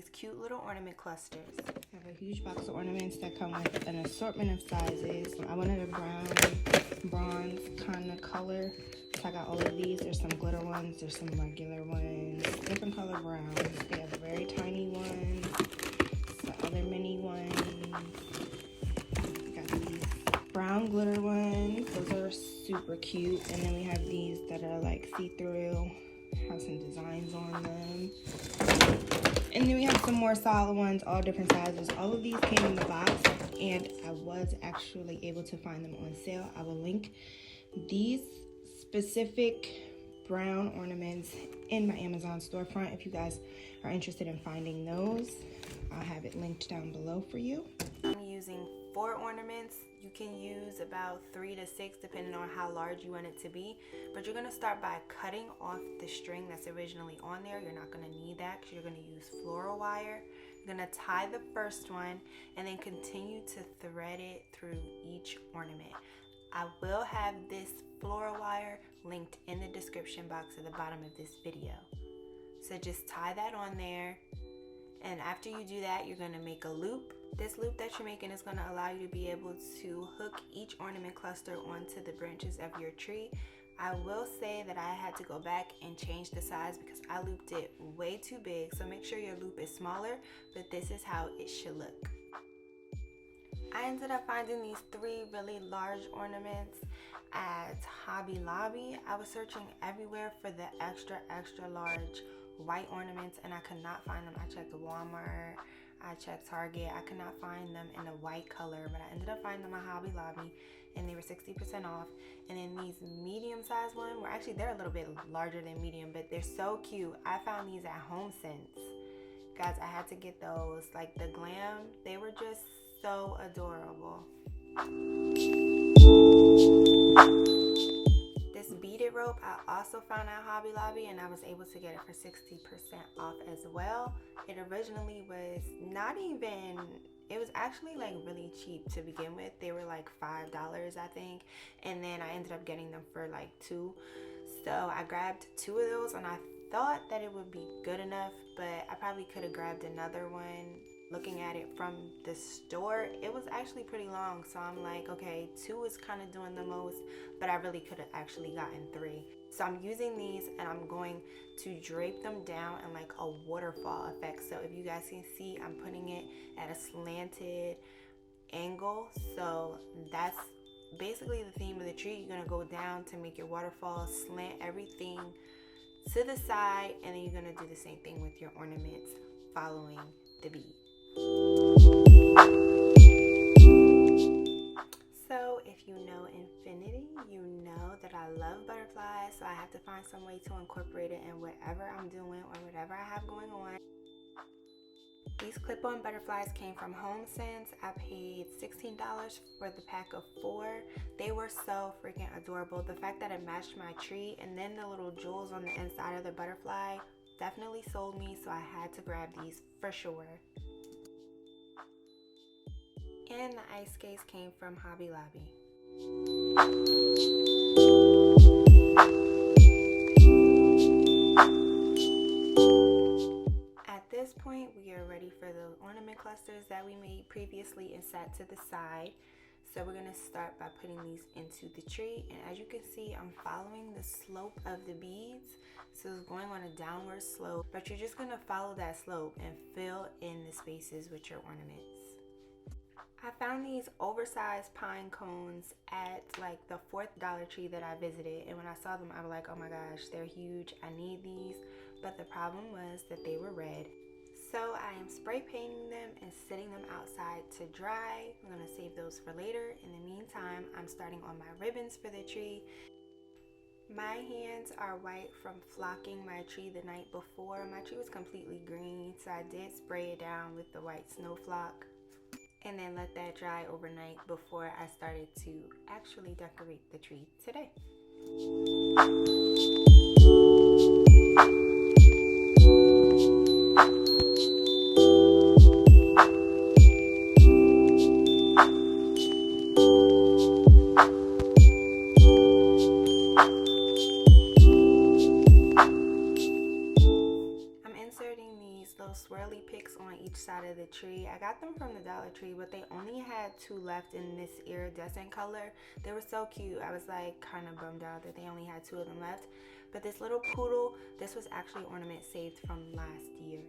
these cute little ornament clusters. I have a huge box of ornaments that come with an assortment of sizes. I wanted a brown, bronze kind of color. So I got all of these. There's some glitter ones, there's some regular ones, different color browns. They have very tiny ones, some other mini ones. Got these brown glitter ones. Those are super cute. And then we have these that are like see-through, have some designs on them. And then we have some more solid ones, all different sizes. All of these came in the box, and I was actually able to find them on sale. I will link these specific brown ornaments in my Amazon storefront if you guys are interested in finding those. I'll have it linked down below for you. I'm using 4 ornaments. You can use about 3 to 6 depending on how large you want it to be, but you're going to start by cutting off the string that's originally on there. You're not going to need that because you're going to use floral wire. You're going to tie the first one and then continue to thread it through each ornament. I will have this floral wire linked in the description box at the bottom of this video. So just tie that on there, and after you do that, you're going to make a loop. This loop that you're making is going to allow you to be able to hook each ornament cluster onto the branches of your tree. I will say that I had to go back and change the size because I looped it way too big. So make sure your loop is smaller, but this is how it should look. I ended up finding these 3 really large ornaments at Hobby Lobby. I was searching everywhere for the extra large white ornaments and I could not find them. I checked Walmart, I checked Target, I could not find them in a white color, but I ended up finding them at Hobby Lobby and they were 60% off. And then these medium-sized ones were actually, they're a little bit larger than medium, but they're so cute. I found these at HomeSense. Guys, I had to get those. Like the Glam, they were just so adorable. This beaded rope I also found at Hobby Lobby and I was able to get it for 60% off as well. It originally was not even, it was actually like really cheap to begin with. They were like $5 I think, and then I ended up getting them for like $2. So I grabbed 2 of those and I thought that it would be good enough, but I probably could have grabbed another one. Looking at it from the store, it was actually pretty long, so I'm like, okay, 2 is kind of doing the most, but I really could have actually gotten 3. So I'm using these and I'm going to drape them down in like a waterfall effect. So if you guys can see, I'm putting it at a slanted angle. So that's basically the theme of the tree. You're gonna go down to make your waterfall, slant everything to the side, and then you're gonna do the same thing with your ornaments following the bead. So if you know Infinity, you know that I love butterflies, so I have to find some way to incorporate it in whatever I'm doing or whatever I have going on. These clip-on butterflies came from HomeSense. I paid $16 for the pack of 4. They were so freaking adorable. The fact that it matched my tree and then the little jewels on the inside of the butterfly definitely sold me, so I had to grab these for sure. And the ice skates came from Hobby Lobby. At this point, we are ready for the ornament clusters that we made previously and set to the side. So we're going to start by putting these into the tree. And as you can see, I'm following the slope of the beads. So it's going on a downward slope, but you're just going to follow that slope and fill in the spaces with your ornaments. I found these oversized pine cones at like the 4th Dollar Tree that I visited, and when I saw them I was like, oh my gosh, they're huge, I need these. But the problem was that they were red. So I am spray painting them and sitting them outside to dry. I'm going to save those for later. In the meantime, I'm starting on my ribbons for the tree. My hands are white from flocking my tree the night before. My tree was completely green, so I did spray it down with the white snow flock and then let that dry overnight before I started to actually decorate the tree today. tree, but they only had 2 left in this iridescent color. They were so cute. I was like kind of bummed out that they only had 2 of them left. But this little poodle, this was actually ornament saved from last year.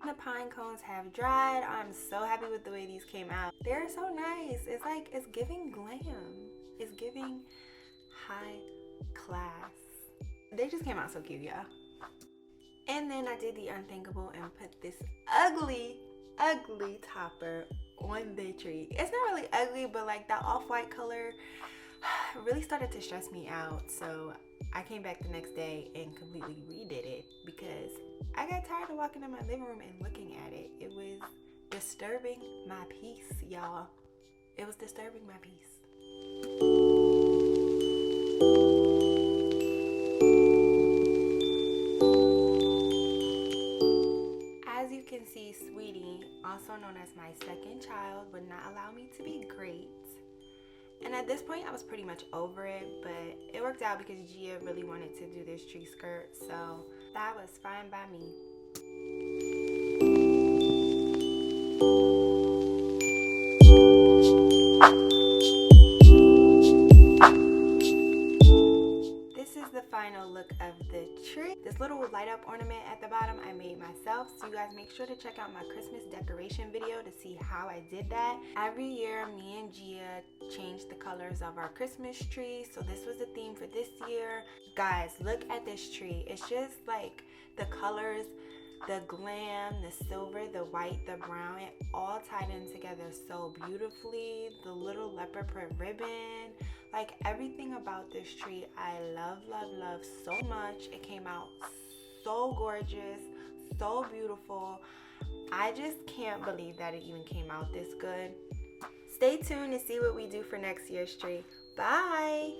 The pine cones have dried. I'm so happy with the way these came out. They're so nice. It's like, it's giving glam. It's giving high class. They just came out so cute, y'all. And then I did the unthinkable and put this ugly topper on the tree. It's not really ugly, but like that off-white color really started to stress me out. So I came back the next day and completely redid it because I got tired of walking in my living room and looking at it. It was disturbing my peace, y'all. It was disturbing my peace. As you can see, Sweetie, also known as my second child, would not allow me to be great. And at this point, I was pretty much over it, but it worked out because Gia really wanted to do this tree skirt, so that was fine by me. This is the final look of the tree. This little light up ornament at the bottom I made myself, so you guys make sure to check out my Christmas decoration video to see how I did that. Every year me and Gia change the colors of our Christmas tree, so this was the theme for this year. Guys, look at this tree. It's just like the colors, the glam, the silver, the white, the brown, it all tied in together so beautifully. The little leopard print ribbon, like everything about this tree I love so much. It came out so gorgeous, so beautiful. I just can't believe that it even came out this good. Stay tuned to see what we do for next year's tree. Bye!